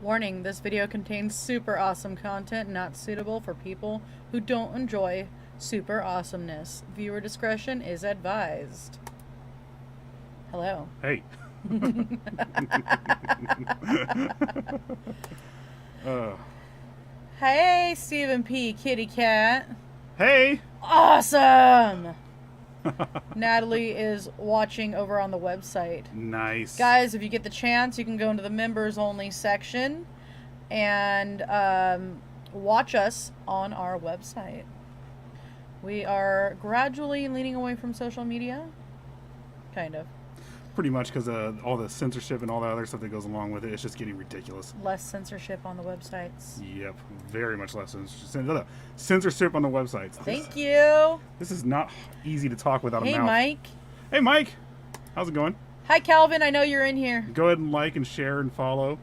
Warning, this video contains super awesome content not suitable for people who don't enjoy super awesomeness. Viewer discretion is advised. Hello. Hey. Hey, Stephen P. Kitty Cat. Hey. Awesome! Natalie is watching over on the website. Nice. Guys, if you get the chance, you can go into the members only section and watch us on our website. We are gradually leaning away from social media. Kind of. Pretty much because all the censorship and all that other stuff that goes along with it, it's just getting ridiculous. Less censorship on the websites. Yep, very much less censorship on the websites. Thank you. This is not easy to talk without a mouth. Hey, Mike. Hey, Mike. How's it going? Hi, Calvin. I know you're in here. Go ahead and like and share and follow.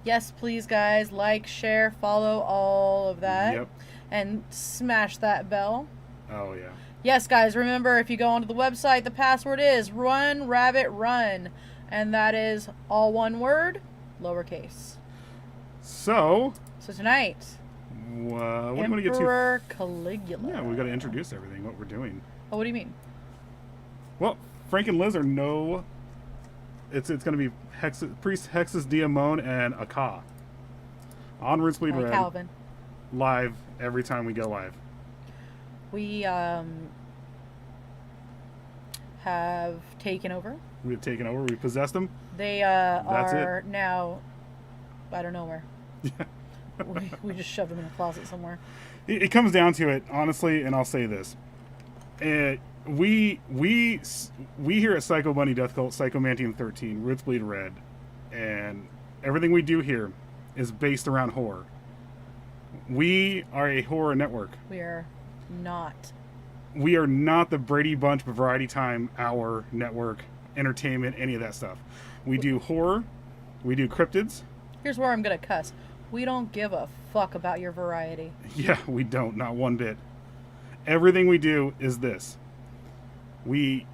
Yes, please, guys. Like, share, follow, all of that. Yep. And smash that bell. Oh, yeah. Yes, guys, remember, if you go onto the website, the password is run, rabbit, run. And that is all one word, lowercase. So tonight, what do you want to get to? Emperor Caligula. Yeah, we got to introduce everything, what we're doing. Oh, what do you mean? Well, Frank and Liz are no... It's going to be Priest Hexus Diamone and Aka. On Roots Bleed Red. Calvin. Live every time we go live. We have taken over. We have taken over. We possessed them. They are now, I don't know where. we just shoved them in a closet somewhere. It comes down to it, honestly, and I'll say this. We here at Psycho Bunny Death Cult, Psychomantium 13, Roots Bleed Red, and everything we do here is based around horror. We are a horror network. We are not. We are not the Brady Bunch Variety Time Hour Network, entertainment, any of that stuff. We do horror. We do cryptids. Here's where I'm going to cuss. We don't give a fuck about your variety. Yeah, we don't. Not one bit. Everything we do is this. We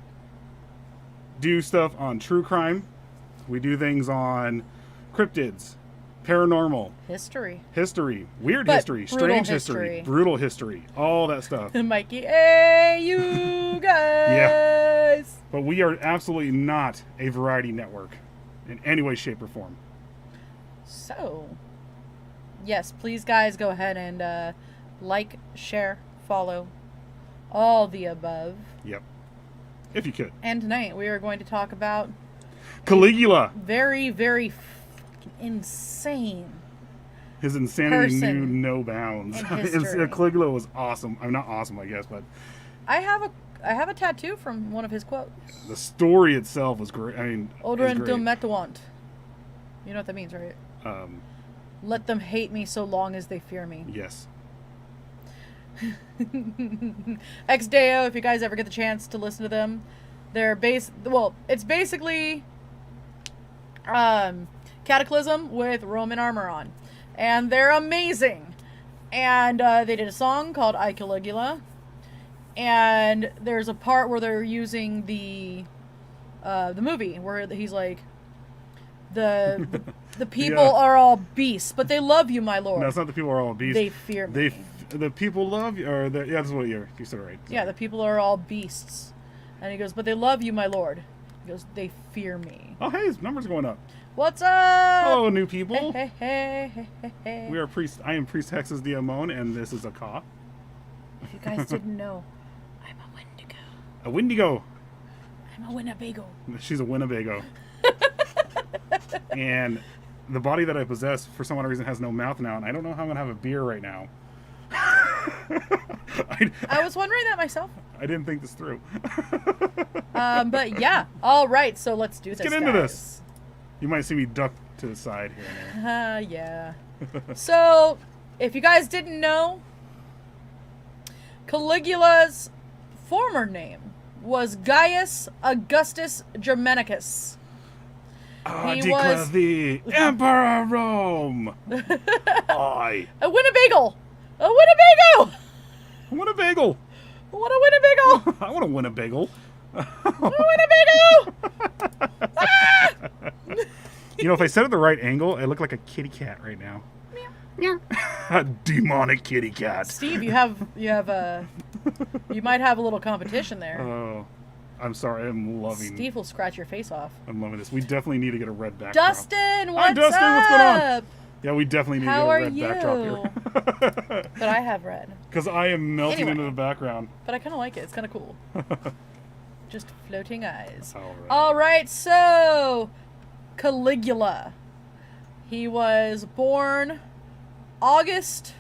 do stuff on true crime. We do things on cryptids, paranormal. History. Weird but history. Strange history. Brutal history. All that stuff. Mikey, hey, you guys. Yeah. But we are absolutely not a variety network in any way, shape, or form. So, yes, please, guys, go ahead and like, share, follow, all the above. Yep. If you could. And tonight we are going to talk about Caligula. Very, very insane. His insanity knew no bounds. Caligula was awesome. I'm not awesome, I guess, but I have a tattoo from one of his quotes. The story itself was great. I mean, Odor and Dometawant. You know what that means, right? Let them hate me so long as they fear me. Yes. ExDeo, if you guys ever get the chance to listen to them, it's basically Cataclysm with Roman armor on, and they're amazing. And they did a song called I Caligula, and there's a part where they're using the movie where he's like, the people are all beasts, but they love you, my lord. No, it's not the people are all beasts. They fear me. the people love you, or yeah, that's what you said, right? Yeah, the people are all beasts. And he goes, but they love you, my lord. He goes, they fear me. Oh, hey, his number's going up. What's up? Hello, new people. Hey. We are I am Priest Hex's Diamone, and this is a Ka. If you guys didn't know, I'm a Wendigo. A Wendigo. I'm a Winnebago. She's a Winnebago. And the body that I possess, for some odd reason, has no mouth now, and I don't know how I'm going to have a beer right now. I was wondering that myself. I didn't think this through. But yeah. All right, so let's do this, Let's get into this. You might see me duck to the side here and there. Yeah. So, if you guys didn't know, Caligula's former name was Gaius Augustus Germanicus. I declare thee Emperor of Rome. I. A Winnebago. A Winnebago. I want a bagel. What a Winnebago. I want a Winnebago. A Winnebago. Ah! You know, if I set it at the right angle, I look like a kitty cat right now. Meow. A demonic kitty cat. Steve, you might have a little competition there. Oh, I'm sorry. I'm loving. Steve will scratch your face off. I'm loving this. We definitely need to get a red backdrop. Dustin, what's Hi, Dustin. up? What's going on? Yeah, we definitely need How to get a red backdrop here. But I have red. Because I am melting Anyway. into the background. But I kind of like it. It's kind of cool. Just floating eyes. All right, so Caligula. He was born August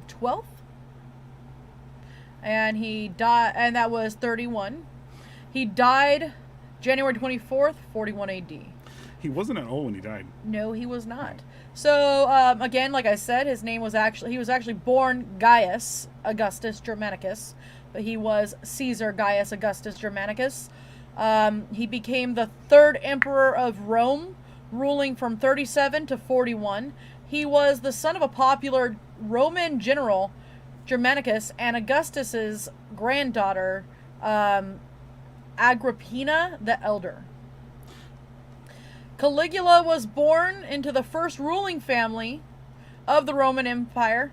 12th. And he died, and that was 31. He died January 24th, 41 AD. He wasn't at old when he died. No, he was not. So, again, like I said, he was actually born Gaius Augustus Germanicus, but he was Caesar Gaius Augustus Germanicus. He became the third emperor of Rome, ruling from 37 to 41. He was the son of a popular Roman general, Germanicus, and Augustus's granddaughter, Agrippina the Elder. Caligula was born into the first ruling family of the Roman Empire,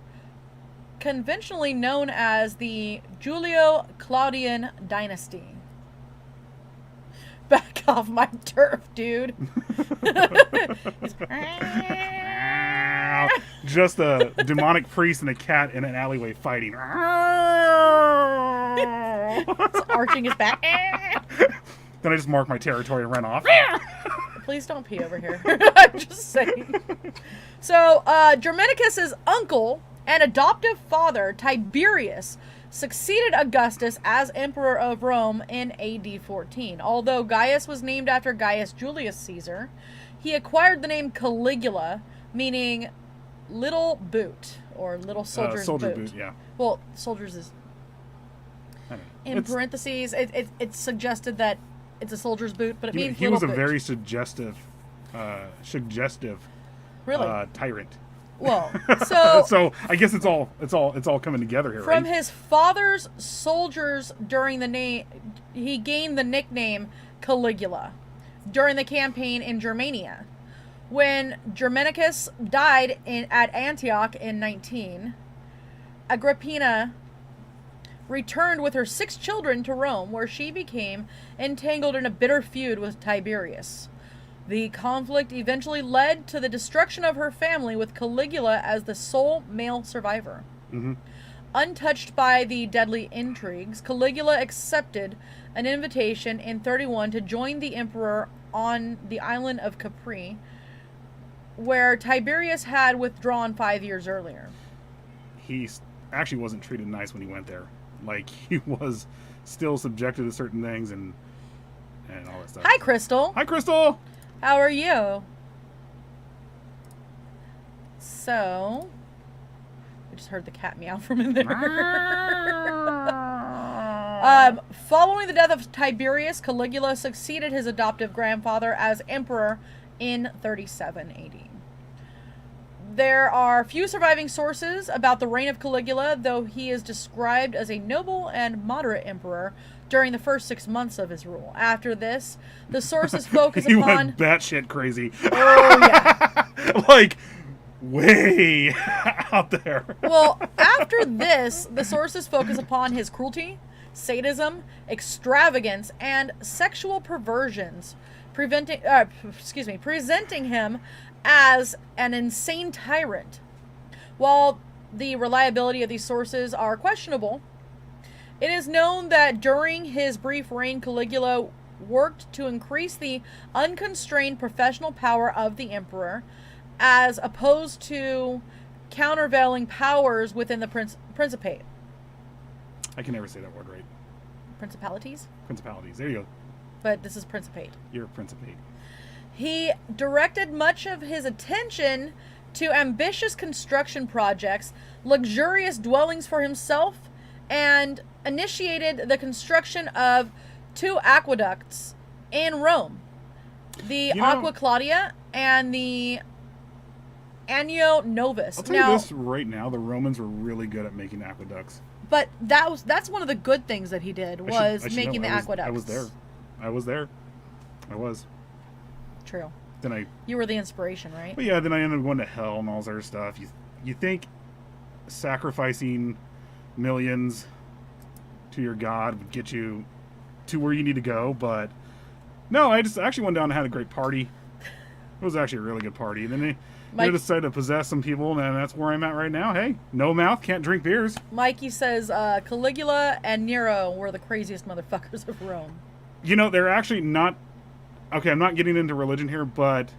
conventionally known as the Julio-Claudian dynasty. Back off my turf, dude. Just a demonic priest and a cat in an alleyway fighting. He's arching his back. Then I just mark my territory and run off. Please don't pee over here. I'm just saying. So, Germanicus's uncle and adoptive father, Tiberius, succeeded Augustus as emperor of Rome in AD 14. Although Gaius was named after Gaius Julius Caesar, he acquired the name Caligula, meaning little boot, or little soldier's boot. Yeah. Well, soldiers is... In parentheses, it's suggested that it's a soldier's boot, but it means he little was a boot. very suggestive Really? tyrant. Well, so so I guess it's all coming together here. from right? his father's soldiers he gained the nickname Caligula during the campaign in Germania. When Germanicus died at Antioch in 19, Agrippina returned with her 6 children to Rome, where she became entangled in a bitter feud with Tiberius. The conflict eventually led to the destruction of her family, with Caligula as the sole male survivor. Mm-hmm. Untouched by the deadly intrigues, Caligula accepted an invitation in 31 to join the emperor on the island of Capri, where Tiberius had withdrawn 5 years earlier. He actually wasn't treated nice when he went there. Like, he was still subjected to certain things and all that stuff. Hi, Crystal. Hi, Crystal! How are you? So, I just heard the cat meow from in there. Following the death of Tiberius, Caligula succeeded his adoptive grandfather as emperor in 37 AD. There are few surviving sources about the reign of Caligula, though he is described as a noble and moderate emperor during the first 6 months of his rule. After this, the sources focus he upon... went batshit crazy. Oh, yeah. Like, way out there. Well, after this, the sources focus upon his cruelty, sadism, extravagance, and sexual perversions, presenting him as an insane tyrant. While the reliability of these sources are questionable, it is known that during his brief reign, Caligula worked to increase the unconstrained professional power of the emperor, as opposed to countervailing powers within the Principate. I can never say that word right. Principalities? Principalities. There you go. But this is Principate. You're a Principate. He directed much of his attention to ambitious construction projects, luxurious dwellings for himself, and initiated the construction of 2 aqueducts in Rome. The Aqua Claudia and the Anio Novus. I'll tell you this right now, the Romans were really good at making aqueducts. But that's one of the good things that he did, was making the aqueducts. I was there. True. Then you were the inspiration, right? But yeah, then I ended up going to hell and all this other stuff. You think sacrificing millions to your god would get you to where you need to go, but no, I just actually went down and had a great party. It was actually a really good party. And then they decided to possess some people, and that's where I'm at right now. Hey, no mouth, can't drink beers. Mikey says Caligula and Nero were the craziest motherfuckers of Rome. You know, they're actually not... Okay, I'm not getting into religion here, but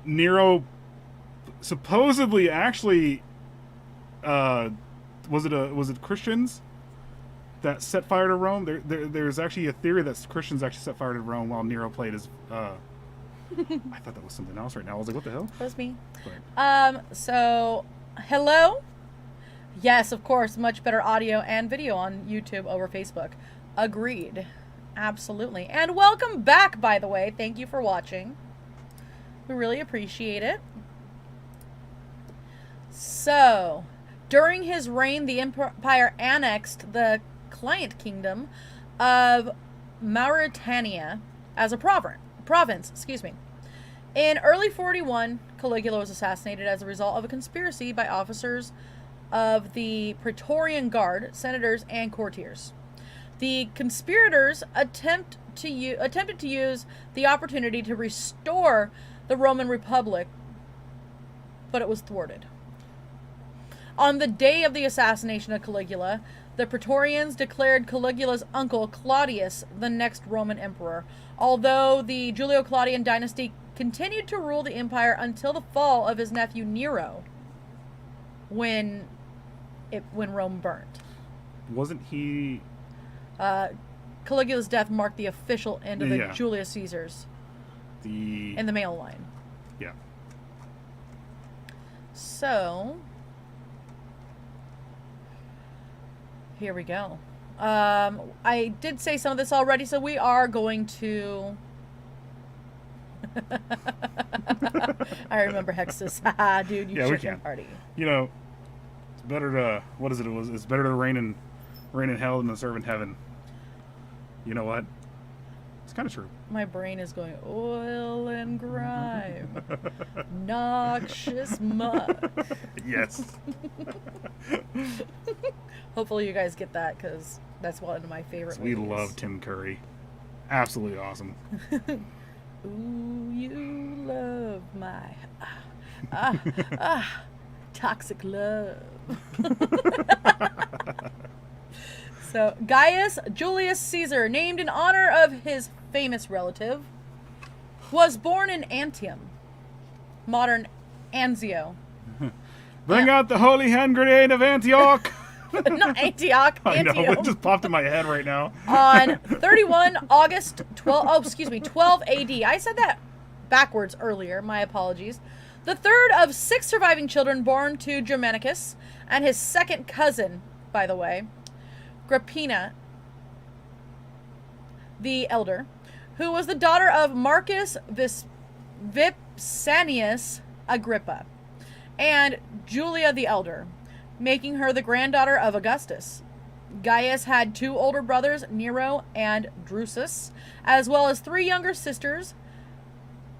Nero supposedly actually... was it Christians that set fire to Rome? There's actually a theory that Christians actually set fire to Rome while Nero played his... I thought that was something else right now. I was like, what the hell? That was me. Right. So, hello? Yes, of course, much better audio and video on YouTube over Facebook. Agreed. Absolutely. And welcome back, by the way. Thank you for watching. We really appreciate it. So, during his reign, the empire annexed the client kingdom of Mauritania as a province. In early 41, Caligula was assassinated as a result of a conspiracy by officers of the Praetorian Guard, senators, and courtiers. The conspirators attempted to use the opportunity to restore the Roman Republic, but it was thwarted. On the day of the assassination of Caligula, the Praetorians declared Caligula's uncle Claudius the next Roman emperor, although the Julio-Claudian dynasty continued to rule the empire until the fall of his nephew Nero, when Rome burnt. Wasn't he... Caligula's death marked the official end of the Julius Caesars in the male line. Yeah. So... here we go. I did say some of this already, so we are going to... I remember Hexus. Haha, dude, you should can party. You know, it's better to... What is it? It's better to reign in hell than to serve in heaven. You know what? It's kind of true. My brain is going, oil and grime. Noxious muck. Yes. Hopefully you guys get that, because that's one of my favorite We movies. love Tim Curry. Absolutely awesome. Ooh, you love my toxic love. So, Gaius Julius Caesar, named in honor of his famous relative, was born in Antium, modern Anzio. Bring out the holy hand grenade of Antioch! Not Antioch, I know, Antium. it just popped in my head right now. On 31 August 12 AD. I said that backwards earlier, my apologies. The third of 6 surviving children born to Germanicus and his second cousin, by the way, Agrippina the elder, who was the daughter of Marcus Vipsanius Agrippa and Julia the elder, making her the granddaughter of Augustus. Gaius had 2 older brothers, Nero and Drusus, as well as 3 younger sisters,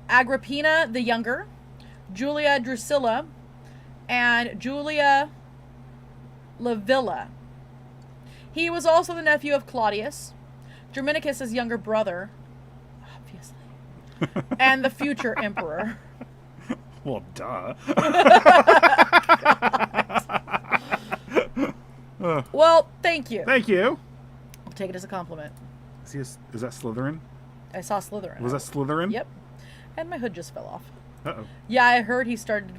Agrippina the younger, Julia Drusilla, and Julia Livilla. He was also the nephew of Claudius, Germanicus' younger brother, obviously, and the future emperor. Well, duh. Well, thank you. Thank you. I'll take it as a compliment. Is that Slytherin? I saw Slytherin. Was that Slytherin? Yep. And my hood just fell off. Uh-oh. Yeah, I heard he started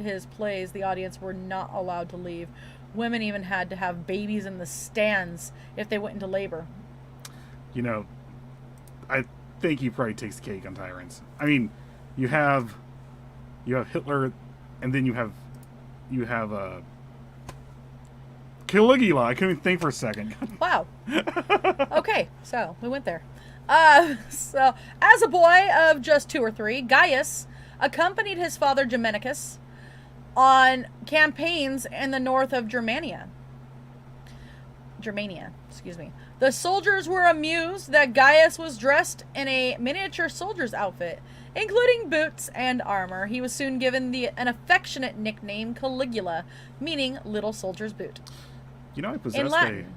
his plays. The audience were not allowed to leave. Women even had to have babies in the stands if they went into labor. You know, I think he probably takes the cake on tyrants. I mean, you have Hitler, and then you have Caligula. I couldn't even think for a second. Wow. Okay, so we went there. So as a boy of just 2 or 3, Gaius accompanied his father Germanicus on campaigns in the north of Germania, excuse me. The soldiers were amused that Gaius was dressed in a miniature soldier's outfit, including boots and armor. He was soon given an affectionate nickname Caligula, meaning little soldier's boot. You know, I In possessed Latin.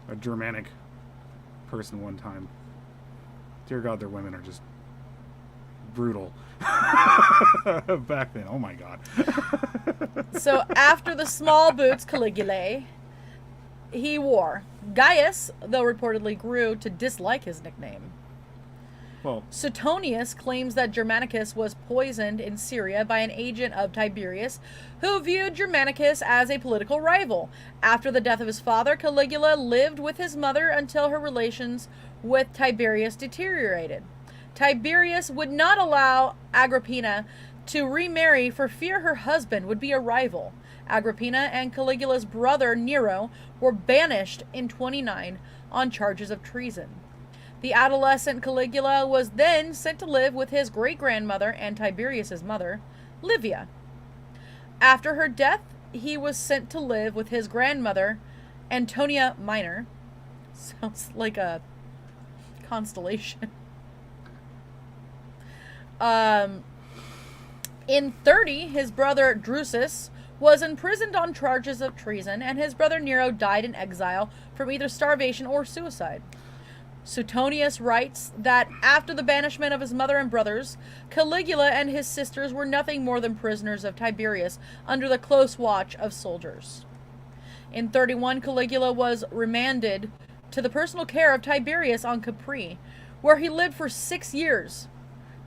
a Germanic person one time. Dear God, their women are just brutal. Back then, oh my God. So after the small boots Caligulae he wore, Gaius, though reportedly grew to dislike his nickname. Well, Suetonius claims that Germanicus was poisoned in Syria by an agent of Tiberius, who viewed Germanicus as a political rival. After the death of his father, Caligula lived with his mother until her relations with Tiberius deteriorated. Tiberius would not allow Agrippina to remarry for fear her husband would be a rival. Agrippina and Caligula's brother Nero were banished in 29 on charges of treason. The adolescent Caligula was then sent to live with his great-grandmother and Tiberius's mother, Livia. After her death, he was sent to live with his grandmother, Antonia Minor. Sounds like a constellation. In 30, his brother Drusus was imprisoned on charges of treason, and his brother Nero died in exile from either starvation or suicide. Suetonius writes that after the banishment of his mother and brothers, Caligula and his sisters were nothing more than prisoners of Tiberius under the close watch of soldiers. In 31, Caligula was remanded to the personal care of Tiberius on Capri, where he lived for 6 years.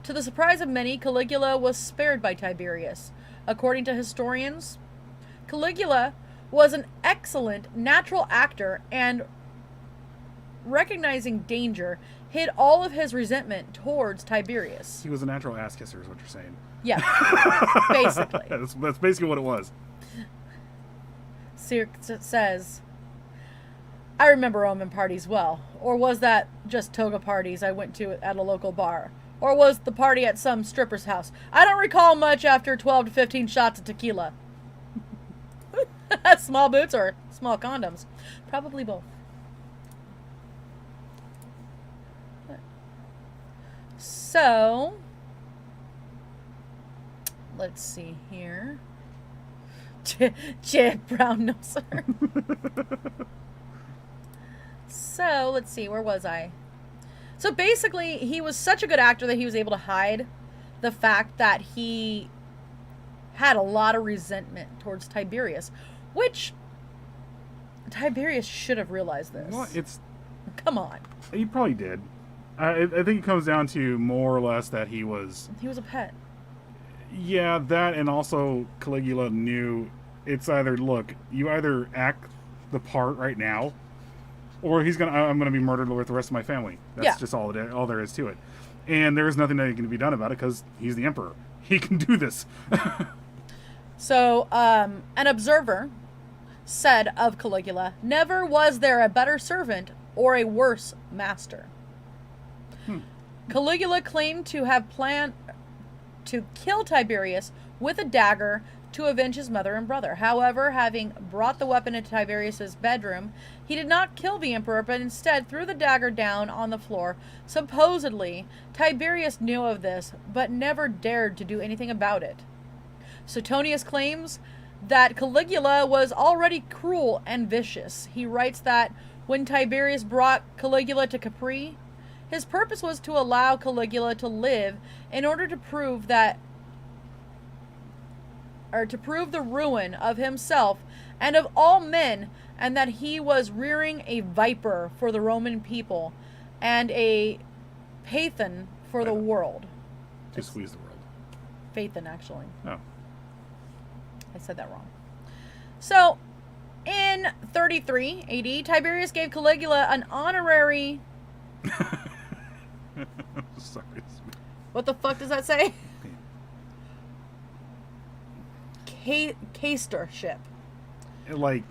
To the surprise of many, Caligula was spared by Tiberius. According to historians, Caligula was an excellent natural actor and, recognizing danger, hid all of his resentment towards Tiberius. he was a natural ass kisser, is what you're saying. Yeah, basically. That's basically what it was. It says, I remember Roman parties well. Or was that just toga parties I went to at a local bar? Or was the party at some stripper's house? I don't recall much after 12 to 15 shots of tequila. Small boots or small condoms? Probably both. So, let's see here. Brown noser. So, let's see, where was I? So basically, he was such a good actor that he was able to hide the fact that he had a lot of resentment towards Tiberius, which Tiberius should have realized this. Well, Come on. he probably did. I think it comes down to more or less that he was a pet. Yeah, that, and also Caligula knew it's either, look, you either act the part right now, or I'm gonna be murdered with the rest of my family. That's just all there is to it. And there's nothing that can be done about it because he's the emperor. He can do this. So, an observer said of Caligula, "Never was there a better servant or a worse master." Caligula claimed to have planned to kill Tiberius with a dagger to avenge his mother and brother. However, having brought the weapon into Tiberius's bedroom, he did not kill the emperor, but instead threw the dagger down on the floor. Supposedly, Tiberius knew of this, but never dared to do anything about it. Suetonius claims that Caligula was already cruel and vicious. He writes that when Tiberius brought Caligula to Capri, his purpose was to allow Caligula to live in order to prove the ruin of himself and of all men, and that he was rearing a viper for the Roman people and a Pathan for the world. Just squeeze the world. Pathan, actually. Oh. I said that wrong. So, in 33 AD, Tiberius gave Caligula an honorary... Sorry. What the fuck does that say? Caesarship. Like...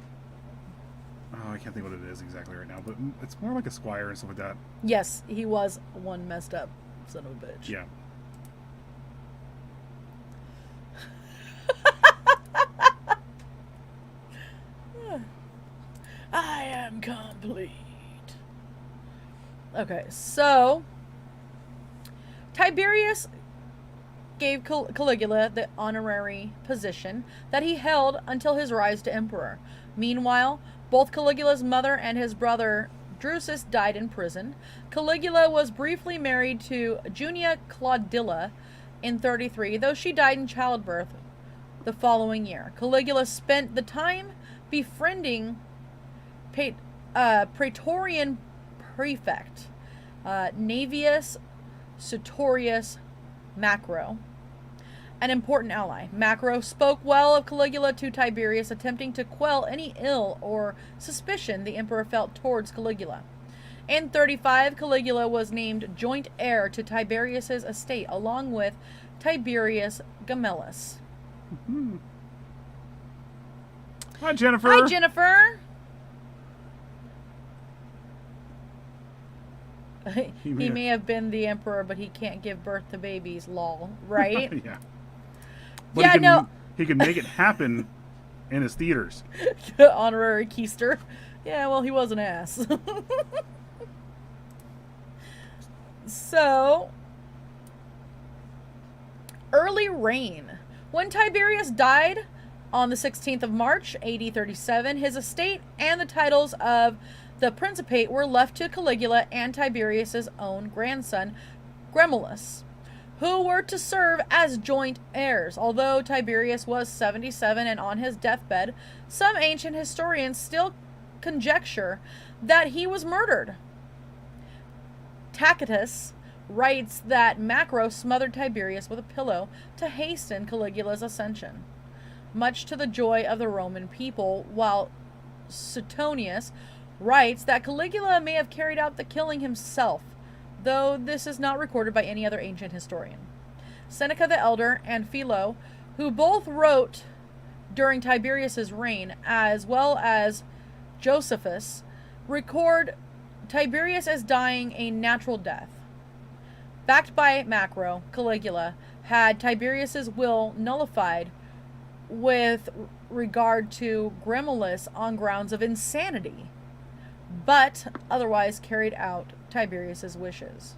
Oh, I can't think what it is exactly right now, but it's more like a squire and stuff like that. Yes, he was one messed up son of a bitch. Yeah. I am complete. Okay, so Tiberius gave Caligula the honorary position that he held until his rise to emperor. Meanwhile, both Caligula's mother and his brother Drusus died in prison. Caligula was briefly married to Junia Claudilla in 33, though she died in childbirth the following year. Caligula spent the time befriending Praetorian prefect Navius Sutorius Macro, an important ally. Macro spoke well of Caligula to Tiberius, attempting to quell any ill or suspicion the emperor felt towards Caligula. In 35, Caligula was named joint heir to Tiberius's estate, along with Tiberius Gemellus. Mm-hmm. Hi, Jennifer. Hi, Jennifer. He may have been the emperor, but he can't give birth to babies, lol. Right? Yeah. But Yeah, he can make it happen in his theaters. Honorary keister. Yeah, well, he was an ass. So, early reign. When Tiberius died on the 16th of March, AD 37, his estate and the titles of the Principate were left to Caligula and Tiberius's own grandson, Gemellus, who were to serve as joint heirs. Although Tiberius was 77 and on his deathbed, some ancient historians still conjecture that he was murdered. Tacitus writes that Macro smothered Tiberius with a pillow to hasten Caligula's ascension, much to the joy of the Roman people, while Suetonius writes that Caligula may have carried out the killing himself, though this is not recorded by any other ancient historian. Seneca the Elder and Philo, who both wrote during Tiberius's reign, as well as Josephus, record Tiberius as dying a natural death. Backed by Macro, Caligula had Tiberius's will nullified with regard to Gemellus on grounds of insanity, but otherwise carried out Tiberius's wishes.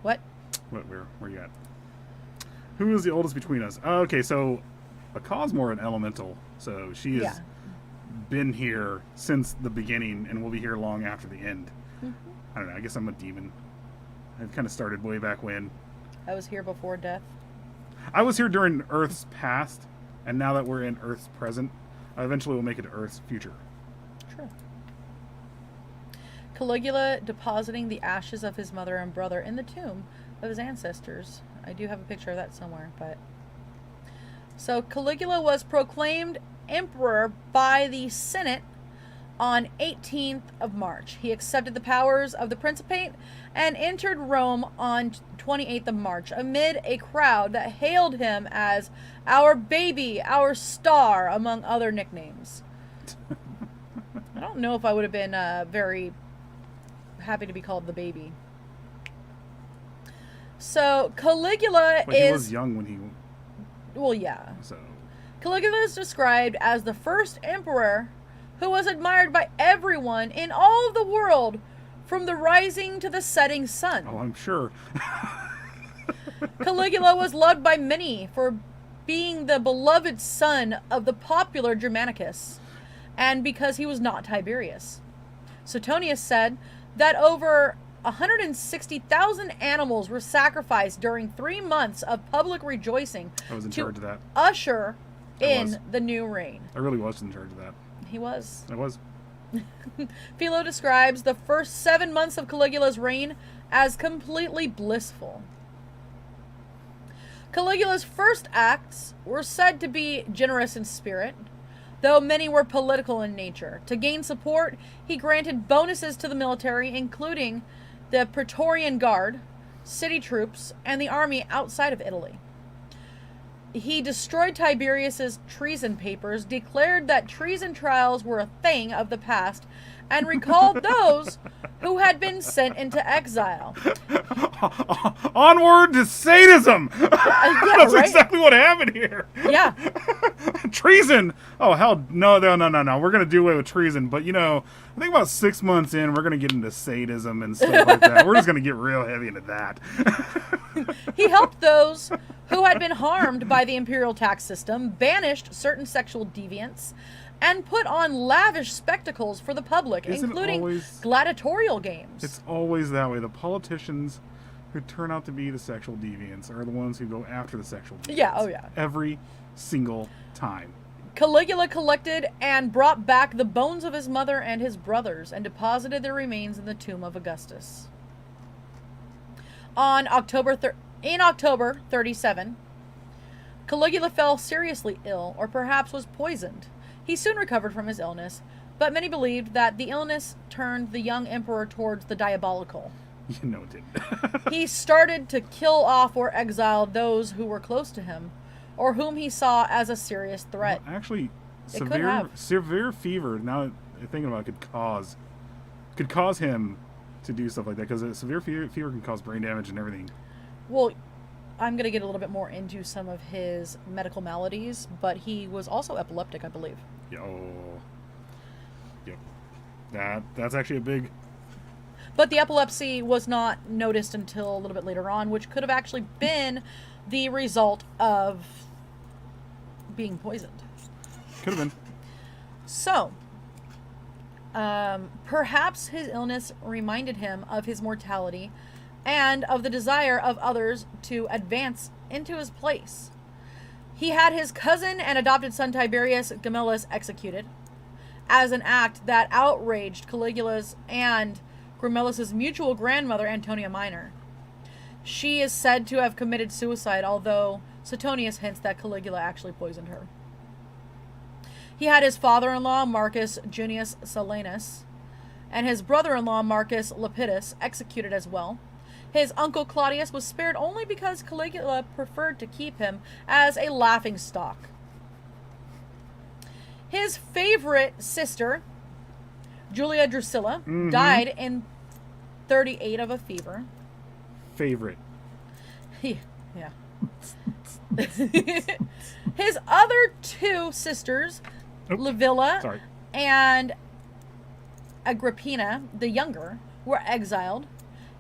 What? Where you at? Who is the oldest between us? Oh, okay, so a Cosmore, an elemental, so she has been here since the beginning and will be here long after the end. Mm-hmm. I don't know, I guess I'm a demon. I've kind of started way back when. I was here before death. I was here during Earth's past, and now that we're in Earth's present, I eventually will make it to Earth's future. True. Caligula depositing the ashes of his mother and brother in the tomb of his ancestors. I do have a picture of that somewhere, but... So Caligula was proclaimed emperor by the Senate on 18th of March. He accepted the powers of the Principate and entered Rome on 28th of March amid a crowd that hailed him as our baby, our star, among other nicknames. I don't know if I would have been very happy to be called the baby. So Caligula But he was young when he... Well, yeah. So... Caligula is described as the first emperor who was admired by everyone in all of the world from the rising to the setting sun. Oh, I'm sure. Caligula was loved by many for being the beloved son of the popular Germanicus, and because he was not Tiberius. Suetonius said that over 160,000 animals were sacrificed during 3 months of public rejoicing I was in charge of that. usher in the new reign. I really was in charge of that. He was. I was. Philo describes the first 7 months of Caligula's reign as completely blissful. Caligula's first acts were said to be generous in spirit, though many were political in nature. To gain support, he granted bonuses to the military, including the Praetorian Guard, city troops, and the army outside of Italy. He destroyed Tiberius's treason papers, declared that treason trials were a thing of the past, and recalled those who had been sent into exile. Onward to sadism! That's right? exactly what happened here. Yeah. Treason! Oh, hell, no. We're going to do away with treason. But, I think about 6 months in, we're going to get into sadism and stuff like that. We're just going to get real heavy into that. He helped those who had been harmed by the imperial tax system, banished certain sexual deviants, and put on lavish spectacles for the public, including gladiatorial games. It's always that way. The politicians who turn out to be the sexual deviants are the ones who go after the sexual deviants. Yeah, oh yeah. Every single time. Caligula collected and brought back the bones of his mother and his brothers and deposited their remains in the tomb of Augustus. In October 37, Caligula fell seriously ill, or perhaps was poisoned. He soon recovered from his illness, but many believed that the illness turned the young emperor towards the diabolical. It didn't. He started to kill off or exile those who were close to him, or whom he saw as a serious threat. Well, actually, It severe fever, now that I'm thinking about it, could cause him to do stuff like that, because a severe fever can cause brain damage and everything. Well, I'm going to get a little bit more into some of his medical maladies, but he was also epileptic, I believe. Yep. That's actually a big... But the epilepsy was not noticed until a little bit later on, which could have actually been the result of being poisoned. Could have been. So, perhaps his illness reminded him of his mortality and of the desire of others to advance into his place. He had his cousin and adopted son Tiberius Gemellus executed as an act that outraged Caligula's and Gemellus' mutual grandmother, Antonia Minor. She is said to have committed suicide, although Suetonius hints that Caligula actually poisoned her. He had his father-in-law, Marcus Junius Silanus, and his brother-in-law, Marcus Lepidus, executed as well. His uncle Claudius was spared only because Caligula preferred to keep him as a laughingstock. His favorite sister, Julia Drusilla, died in 38 of a fever. Favorite. Yeah. His other two sisters, Livilla and Agrippina, the younger, were exiled.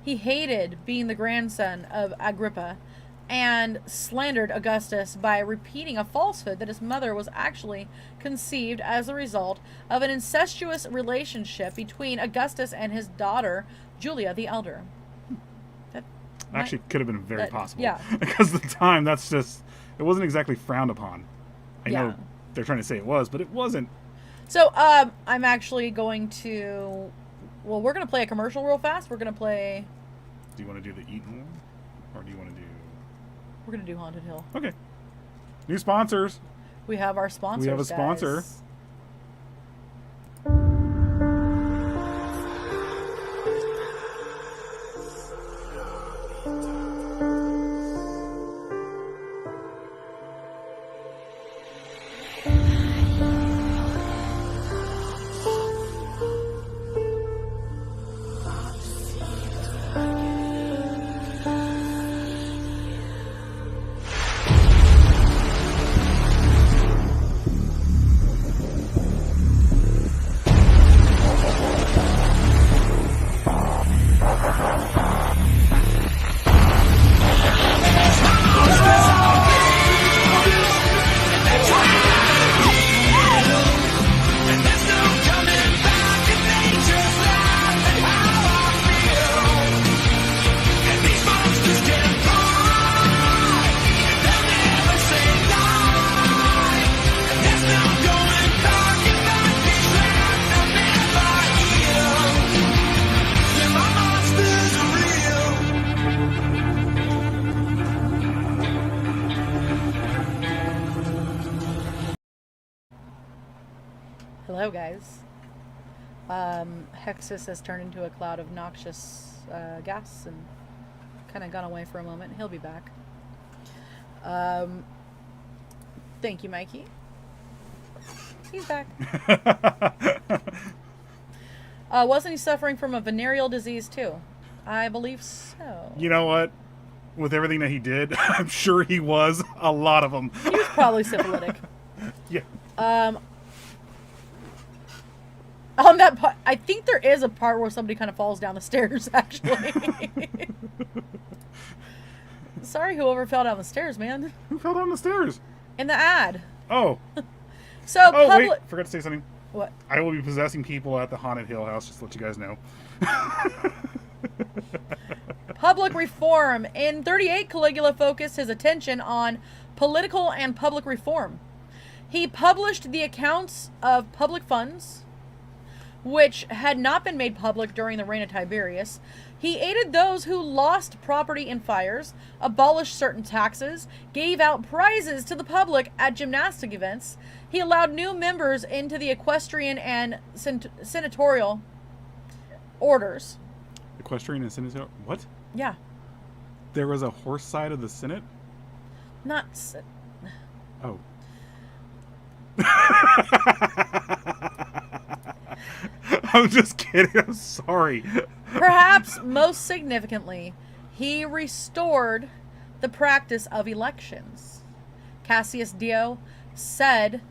He hated being the grandson of Agrippa and slandered Augustus by repeating a falsehood that his mother was actually conceived as a result of an incestuous relationship between Augustus and his daughter, Julia the Elder. That actually could have been very possible. Yeah. Because at the time, it wasn't exactly frowned upon. I know they're trying to say it was, but it wasn't. So, I'm actually going to... Well, we're going to play a commercial real fast. We're going to play... Do you want to do the Eaton one? Or do you want to do... We're going to do Haunted Hill. Okay. New sponsors. We have our sponsors, We have a sponsor. Guys. Hello, guys. Hexus has turned into a cloud of noxious gas and kind of gone away for a moment. He'll be back. Thank you, Mikey. He's back. Wasn't he suffering from a venereal disease too? I believe so. You know what? With everything that he did, I'm sure he was. A lot of them. He was probably syphilitic. Yeah. On that part, I think there is a part where somebody kind of falls down the stairs, actually. Sorry, whoever fell down the stairs, man. Who fell down the stairs? In the ad. Oh. So, wait. Forgot to say something. What? I will be possessing people at the Haunted Hill House, just to let you guys know. Public reform. In 38, Caligula focused his attention on political and public reform. He published the accounts of public funds, which had not been made public during the reign of Tiberius. He aided those who lost property in fires, abolished certain taxes, gave out prizes to the public at gymnastic events. He allowed new members into the equestrian and senatorial orders. Equestrian and senatorial? What? Yeah. There was a horse side of the Senate? Not... Oh. I'm just kidding. I'm sorry. Perhaps most significantly, he restored the practice of elections. Cassius Dio said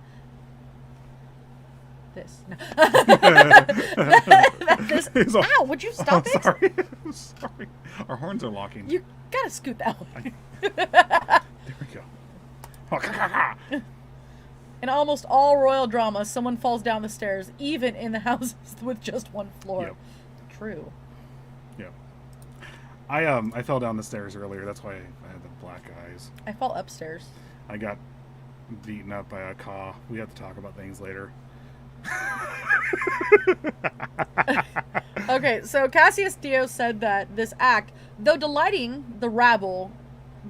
this. No. Ow, would you stop it? Sorry. I'm sorry. Our horns are locking. You gotta scoot that way. There we go. In almost all royal dramas, someone falls down the stairs, even in the houses with just one floor. Yep. True. Yeah. I fell down the stairs earlier. That's why I had the black eyes. I fall upstairs. I got beaten up by a caw. We have to talk about things later. Okay, so Cassius Dio said that this act, though delighting the rabble,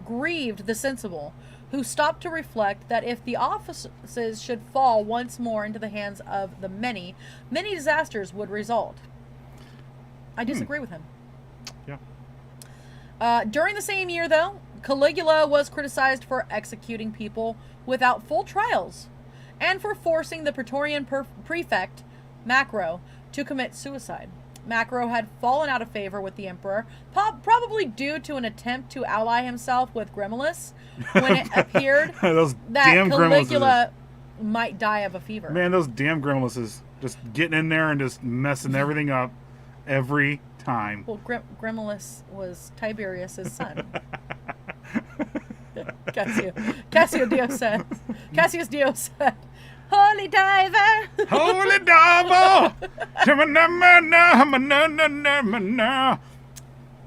grieved the sensible, who stopped to reflect that if the offices should fall once more into the hands of the many, many disasters would result. I disagree with him. Yeah. During the same year, though, Caligula was criticized for executing people without full trials and for forcing the Praetorian prefect, Macro, to commit suicide. Macro had fallen out of favor with the emperor, probably due to an attempt to ally himself with Gemellus when it appeared that Caligula might die of a fever. Man, those damn Gemellus just getting in there and just messing everything up every time. Well, Gemellus was Tiberius's son. Cassius Dio said, "Holy diver! Holy diver!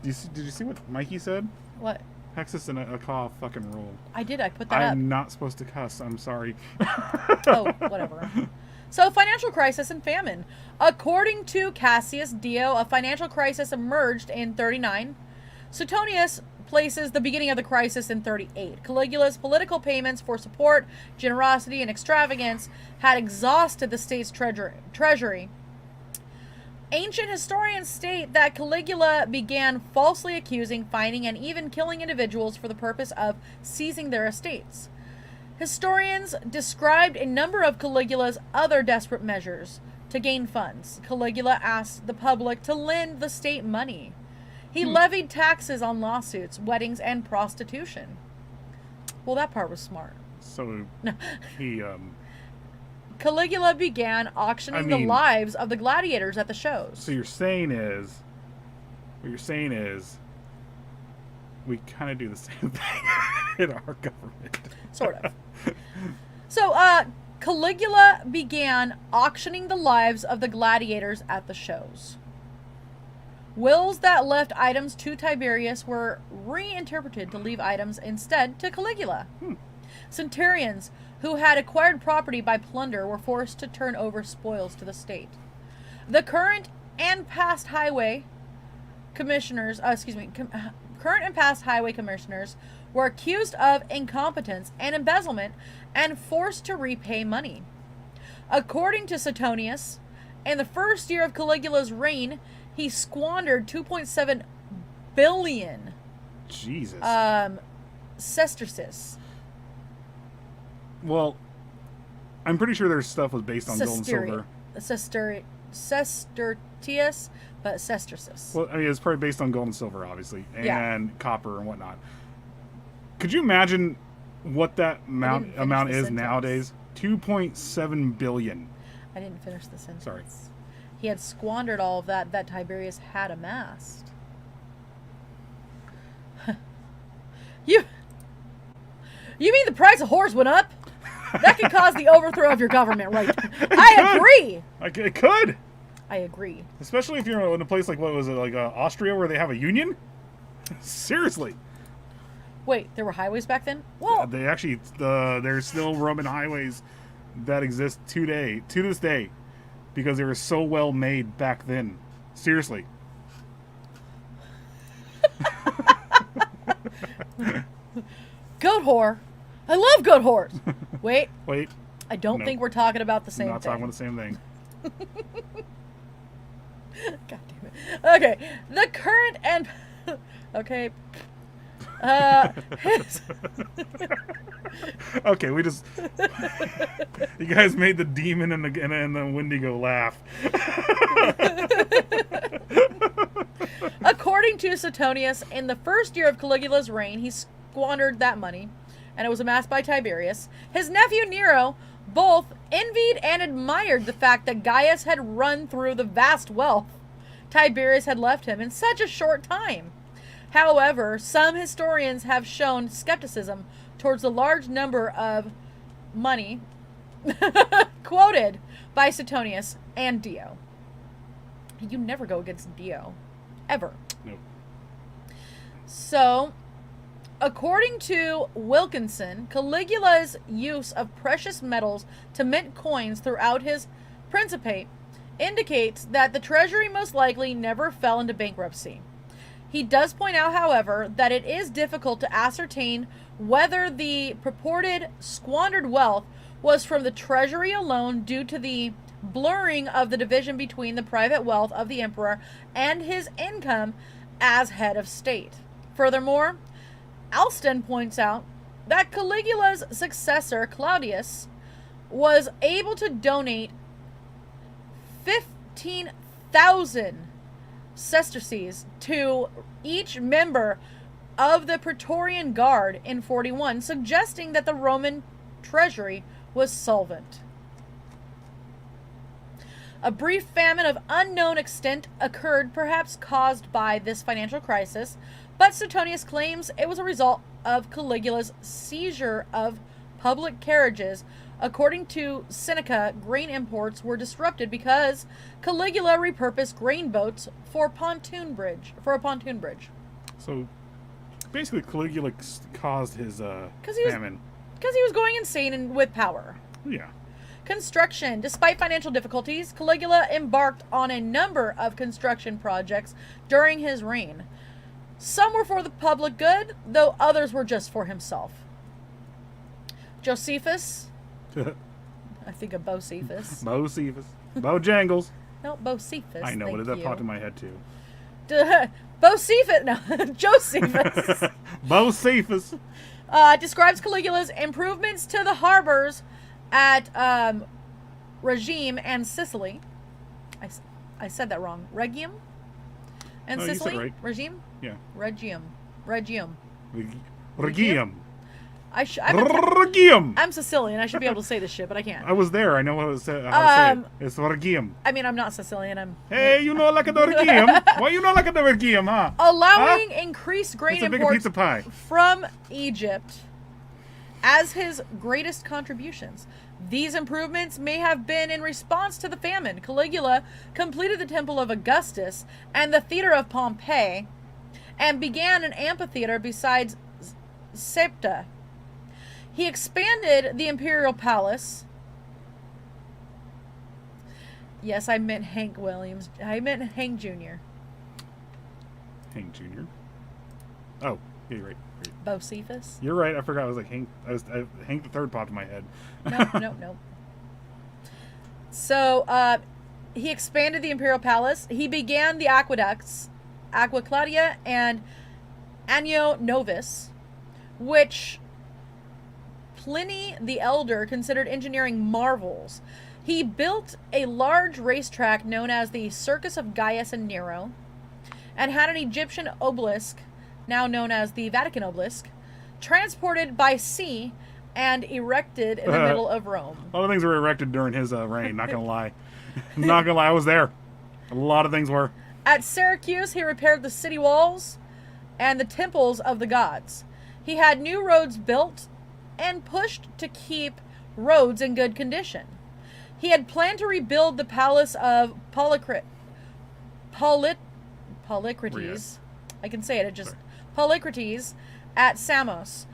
Did you see what Mikey said? What? Hexus and a caw fucking rule. I did. I put that up. I'm not supposed to cuss. I'm sorry. Oh, whatever. So, financial crisis and famine. According to Cassius Dio, a financial crisis emerged in 39. Suetonius places the beginning of the crisis in 38. Caligula's political payments for support, generosity, and extravagance had exhausted the state's treasury. Ancient historians state that Caligula began falsely accusing, fining, and even killing individuals for the purpose of seizing their estates. Historians described a number of Caligula's other desperate measures to gain funds. Caligula asked the public to lend the state money. He levied taxes on lawsuits, weddings, and prostitution. Well, that part was smart. So he Caligula began auctioning the lives of the gladiators at the shows. So what you're saying is we kind of do the same thing in our government. Sort of. So, Caligula began auctioning the lives of the gladiators at the shows. Wills that left items to Tiberius were reinterpreted to leave items instead to Caligula. Centurions who had acquired property by plunder were forced to turn over spoils to the state. The current and past highway commissioners were accused of incompetence and embezzlement and forced to repay money. According to Suetonius, in the first year of Caligula's reign, he squandered 2.7 billion Jesus. sesterces. Well, I'm pretty sure their stuff was based on gold and silver. Sestertius, but sesterces. Well, I mean, it's probably based on gold and silver, obviously, and Yeah. copper and whatnot. Could you imagine what that amount the is sentence. nowadays? 2.7 billion. I didn't finish the sentence. Sorry. He had squandered all of that Tiberius had amassed. You mean the price of whores went up? That could cause the overthrow of your government, right? I agree. It could. I agree. Especially if you're in a place like, what was it, like Austria, where they have a union? Seriously. Wait, there were highways back then? Well, They actually, there's still Roman highways that exist to this day, because they were so well made back then. Seriously. goat whore. I love goat whores. Wait, Wait, I don't No. think we're talking about the I'm same not thing. talking about the same thing. God damn it. Okay, the current and okay. His Okay, we just you guys made the demon and the Wendigo laugh. According to Suetonius, in the first year of Caligula's reign, he squandered that money, and it was amassed by Tiberius. His nephew Nero both envied and admired the fact that Gaius had run through the vast wealth Tiberius had left him in such a short time. However, some historians have shown skepticism towards the large number of money quoted by Suetonius and Dio. You never go against Dio. Ever. Nope. So, according to Wilkinson, Caligula's use of precious metals to mint coins throughout his principate indicates that the treasury most likely never fell into bankruptcy. He does point out, however, that it is difficult to ascertain whether the purported squandered wealth was from the treasury alone due to the blurring of the division between the private wealth of the emperor and his income as head of state. Furthermore, Alston points out that Caligula's successor, Claudius, was able to donate 15,000 sesterces to each member of the Praetorian Guard in 41, suggesting that the Roman treasury was solvent. A brief famine of unknown extent occurred, perhaps caused by this financial crisis, but Suetonius claims it was a result of Caligula's seizure of public carriages. According to Seneca, grain imports were disrupted because Caligula repurposed grain boats for a pontoon bridge. So, basically, Caligula caused his famine. Because he was going insane with power. Yeah. Construction. Despite financial difficulties, Caligula embarked on a number of construction projects during his reign. Some were for the public good, though others were just for himself. Josephus. I think of Bocephus. Bojangles. No, Bocephus. I know, thank but that you. popped in my head too. Bocephus. No, Josephus. Bocephus. Describes Caligula's improvements to the harbors at Regime and Sicily. I said that wrong. Regium and No, you said Sicily. right. Regime. Yeah. Regium. Regium. I'm Sicilian. I should be able to say this shit, but I can't. I was there. I know how to say it. It's Regium. I mean, I'm not Sicilian. Hey, you know like a Regium? Why you know like a Regium, huh? Allowing increased grain It's a big imports pizza pie. from Egypt as his greatest contributions. These improvements may have been in response to the famine. Caligula completed the Temple of Augustus and the Theater of Pompey and began an amphitheater besides Septa. He expanded the Imperial Palace. Yes, I meant Hank Williams. I meant Hank Jr. Hank Jr. Oh, yeah, you're right. Bocephus? You're right. I forgot. I was like Hank. Hank the Third popped in my head. No. So he expanded the imperial palace. He began the aqueducts, Aqua Claudia and Anno Novus, which Pliny the Elder considered engineering marvels. He built a large racetrack known as the Circus of Gaius and Nero, and had an Egyptian obelisk, now known as the Vatican obelisk, transported by sea and erected in the middle of Rome. A lot of things were erected during his reign, not gonna lie. Not gonna lie, I was there. A lot of things were. At Syracuse, he repaired the city walls and the temples of the gods. He had new roads built and pushed to keep roads in good condition. He had planned to rebuild the palace of Polycrates. I can say it. Polycrates at Samos,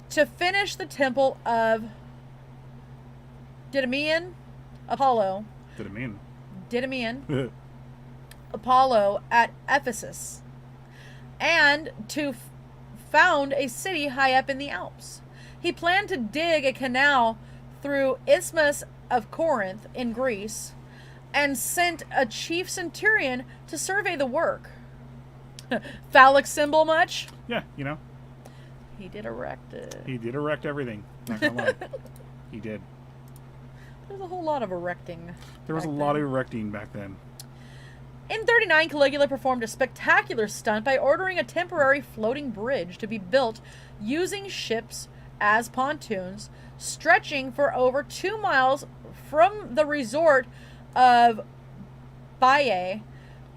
to finish the temple of Didymian Apollo at Ephesus, and to found a city high up in the Alps. He planned to dig a canal through Isthmus of Corinth in Greece, and sent a chief centurion to survey the work. Phallic symbol much? Yeah, you know. He did erect it. He did erect everything. Not gonna lie. He did. There's a whole lot of erecting. There was a lot of erecting back then. In 39, Caligula performed a spectacular stunt by ordering a temporary floating bridge to be built using ships as pontoons, stretching for over 2 miles from the resort of Baiae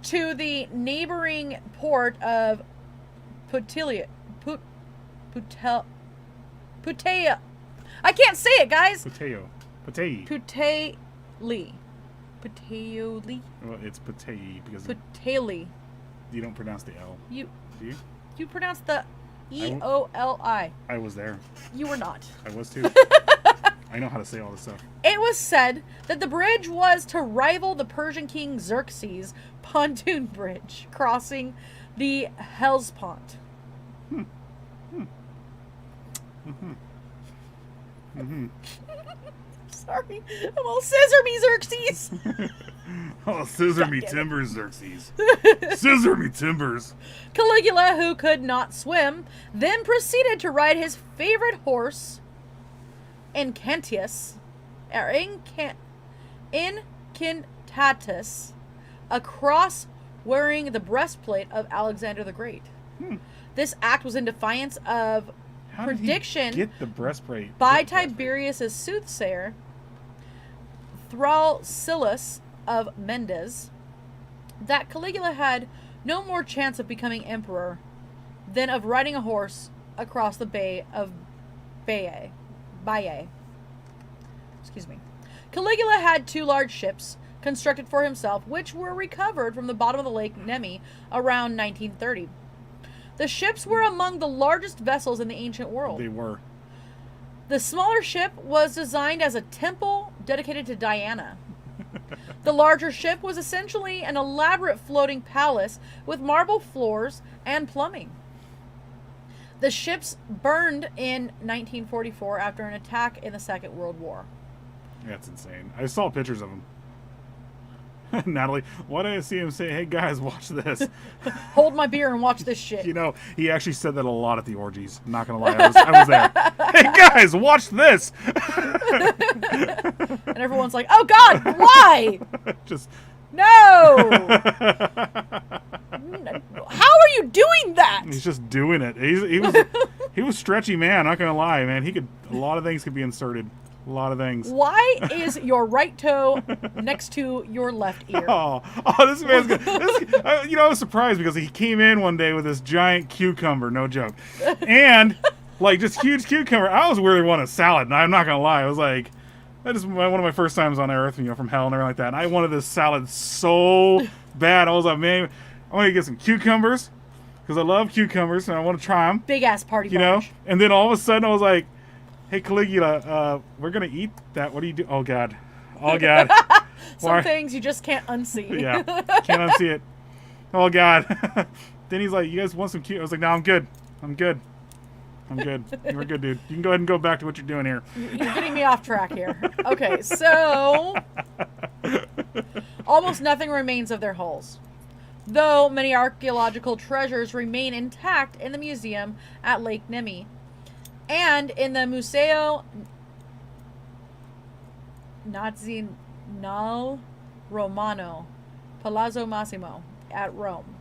to the neighboring port of Puteoli. I can't say it, guys. Puteoli. Well, it's Puteoli because Puteoli. You don't pronounce the L. Do you? You pronounce the E-O-L-I. I was there. You were not. I was too. I know how to say all this stuff. It was said that the bridge was to rival the Persian king Xerxes' pontoon bridge crossing the Hellespont. Sorry, I'm all scissor me, Xerxes. Oh, scissor me timbers, Xerxes. Scissor me timbers. Caligula, who could not swim, then proceeded to ride his favorite horse, Incantatus, across, wearing the breastplate of Alexander the Great. This act was in defiance of prediction get the breastplate by Tiberius's soothsayer, Thrasylus of Mendes, that Caligula had no more chance of becoming emperor than of riding a horse across the bay of Baiae. Caligula had 2 large ships constructed for himself, which were recovered from the bottom of the Lake Nemi around 1930. The ships were among the largest vessels in the ancient world. They were. The smaller ship was designed as a temple dedicated to Diana. The larger ship was essentially an elaborate floating palace with marble floors and plumbing. The ships burned in 1944 after an attack in the Second World War. That's insane. I saw pictures of them. Natalie, why did I see him say, "Hey guys, watch this"? Hold my beer and watch this shit. You know, he actually said that a lot at the orgies. I'm not gonna lie, I was there. Hey guys, watch this. And everyone's like, "Oh God, why?" Just no. How are you doing that? He's just doing it. He was stretchy man. Not gonna lie, man. A lot of things could be inserted. A lot of things. Why is your right toe next to your left ear? Oh, this man's good. I was surprised because he came in one day with this giant cucumber, no joke, and like just huge cucumber. I was really wanting a salad, and I'm not gonna lie. I was like, that is one of my first times on Earth, from hell and everything like that. And I wanted this salad so bad. I was like, man, I want to get some cucumbers because I love cucumbers and I want to try them. Big ass party bunch. And then all of a sudden I was like, hey, Caligula, we're going to eat that. What do you do? Oh, God. Oh, God. Some things you just can't unsee. Yeah. Can't unsee it. Oh, God. Then he's like, you guys want some I was like, no, I'm good. I'm good. I'm good. You were good, dude. You can go ahead and go back to what you're doing here. You're getting me off track here. Okay, so almost nothing remains of their hulls, though many archaeological treasures remain intact in the museum at Lake Nemi and in the Museo Nazionale Romano, Palazzo Massimo at Rome.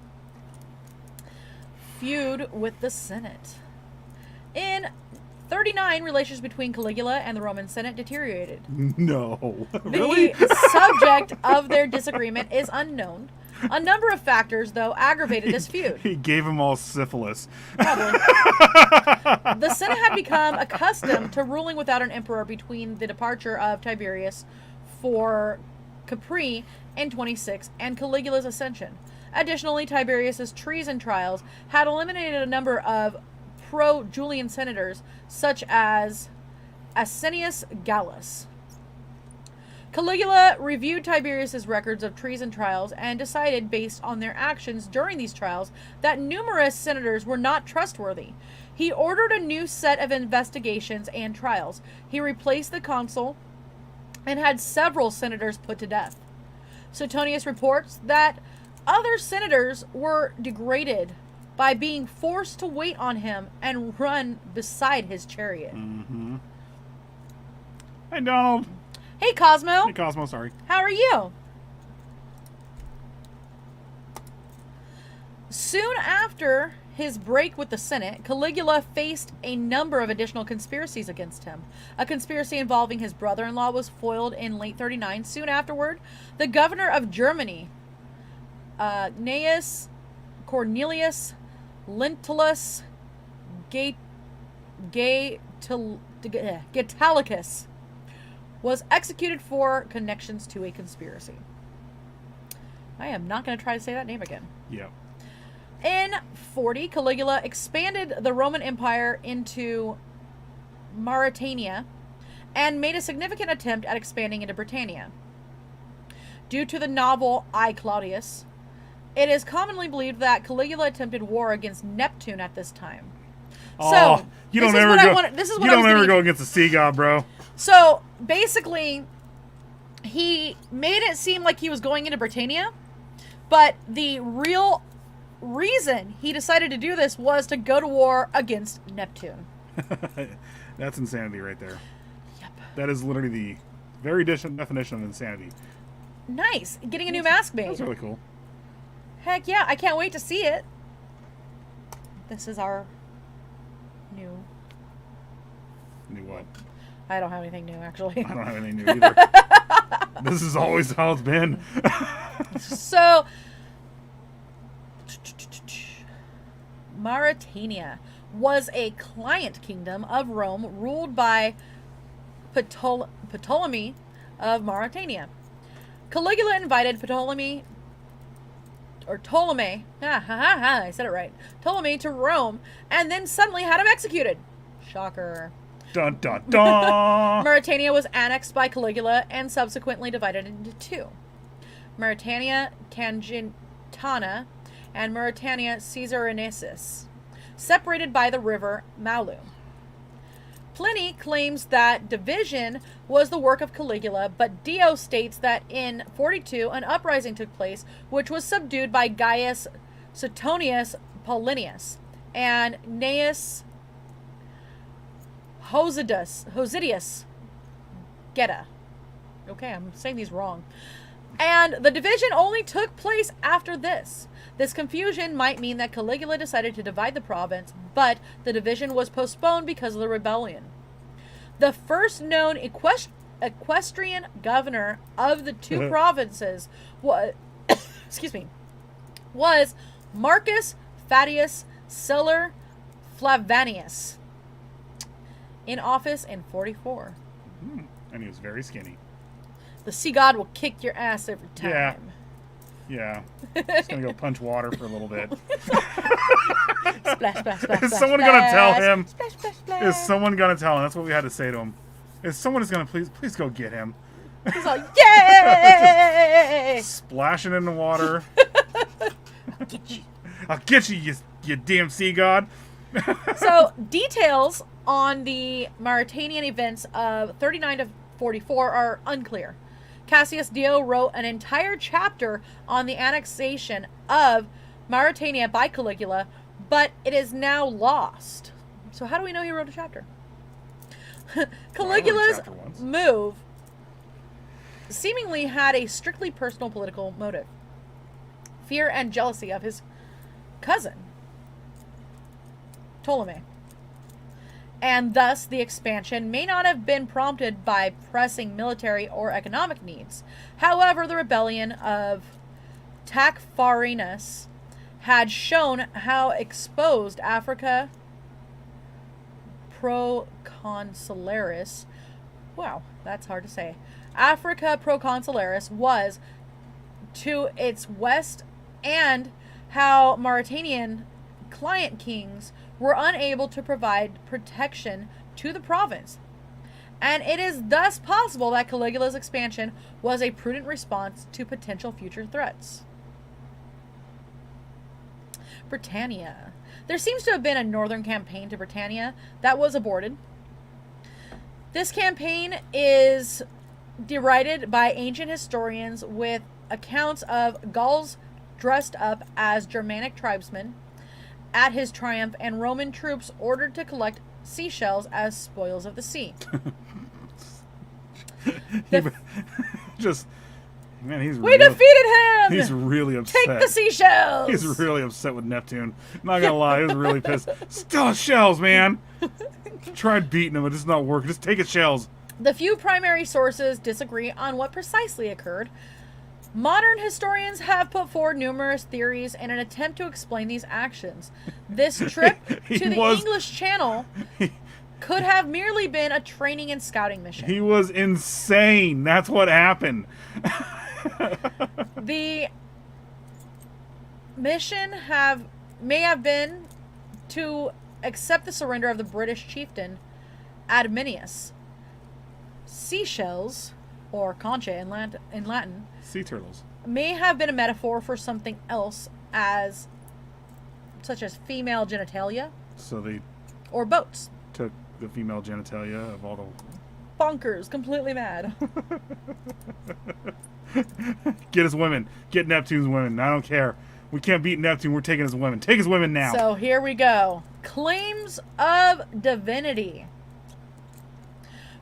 Feud with the Senate. In 39, relations between Caligula and the Roman Senate deteriorated. No. Really? The subject of their disagreement is unknown. A number of factors, though, aggravated this feud. He gave them all syphilis. Probably. The Senate had become accustomed to ruling without an emperor between the departure of Tiberius for Capri in 26 and Caligula's ascension. Additionally, Tiberius's treason trials had eliminated a number of pro-Julian senators, such as Asinius Gallus. Caligula reviewed Tiberius's records of treason trials and decided, based on their actions during these trials, that numerous senators were not trustworthy. He ordered a new set of investigations and trials. He replaced the consul and had several senators put to death. Suetonius reports that other senators were degraded by being forced to wait on him and run beside his chariot. Mm-hmm. Hey, Donald. Hey, Cosmo. Hey, Cosmo, sorry. How are you? Soon after his break with the Senate, Caligula faced a number of additional conspiracies against him. A conspiracy involving his brother-in-law was foiled in late 39. Soon afterward, the governor of Germany, Gnaeus Cornelius Lentulus Gitalicus, was executed for connections to a conspiracy. I am not going to try to say that name again. Yep. In 40, Caligula expanded the Roman Empire into Mauritania and made a significant attempt at expanding into Britannia. Due to the novel I, Claudius, it is commonly believed that Caligula attempted war against Neptune at this time. Oh, So, you don't this is ever what go. I wanted- this is what You I was don't ever gonna- go against the sea god, bro. So, basically, he made it seem like he was going into Britannia, but the real reason he decided to do this was to go to war against Neptune. That's insanity right there. Yep. That is literally the very definition of insanity. Nice. Getting a new mask made. That's really cool. Heck yeah, I can't wait to see it. This is our new... New what? I don't have anything new, actually. I don't have anything new either. This is always how it's been. So, Mauritania was a client kingdom of Rome ruled by Ptolemy of Mauritania. Caligula invited Ptolemy, I said it right, Ptolemy to Rome, and then suddenly had him executed. Shocker. Dun dun dun. Mauritania was annexed by Caligula and subsequently divided into two. Mauritania Tangentana and Mauritania Caesarensis, separated by the river Malu. Pliny claims that division was the work of Caligula, but Dio states that in 42 an uprising took place, which was subdued by Gaius Suetonius Paulinius and Gnaeus Hosidius Geta. Okay, I'm saying these wrong. And the division only took place after this. This confusion might mean that Caligula decided to divide the province, but the division was postponed because of the rebellion. The first known equestrian governor of the two provinces was, was Marcus Fadius Celer Flavanius, in office in 44. And he was very skinny. The sea god will kick your ass every time. Yeah. Just gonna go punch water for a little bit. Splash, splash, splash, Is splash, someone gonna tell splash. him? Splash, splash, splash. Is someone gonna tell him? That's what we had to say to him. Is someone is gonna please go get him? He's like, yay! Splashing in the water. Get you. I'll get you, you damn sea god. So, details on the Mauritanian events of 39 to 44 are unclear. Cassius Dio wrote an entire chapter on the annexation of Mauritania by Caligula, but it is now lost. So how do we know he wrote a chapter? Caligula's move seemingly had a strictly personal political motive. Fear and jealousy of his cousin, Ptolemy. And thus the expansion may not have been prompted by pressing military or economic needs. However, the rebellion of Tacfarinas had shown how exposed Africa Proconsularis, wow, that's hard to say, Africa Proconsularis was to its west, and how Mauritanian client kings were unable to provide protection to the province. And it is thus possible that Caligula's expansion was a prudent response to potential future threats. Britannia. There seems to have been a northern campaign to Britannia that was aborted. This campaign is derided by ancient historians with accounts of Gauls dressed up as Germanic tribesmen at his triumph, and Roman troops ordered to collect seashells as spoils of the sea. We defeated him! He's really upset. Take the seashells! He's really upset with Neptune. Not gonna lie, he was really pissed. Still shells, man! Tried beating him, but it's not working. Just take his shells. The few primary sources disagree on what precisely occurred. Modern historians have put forward numerous theories in an attempt to explain these actions. This trip to the English Channel could have merely been a training and scouting mission. He was insane. That's what happened. The mission may have been to accept the surrender of the British chieftain Adminius. Seashells, or concha in Latin, sea turtles, may have been a metaphor for something else, such as female genitalia. So they or boats. Took the female genitalia of all the bonkers, completely mad. Get his women. Get Neptune's women. I don't care. We can't beat Neptune. We're taking his women. Take his women now. So here we go. Claims of divinity.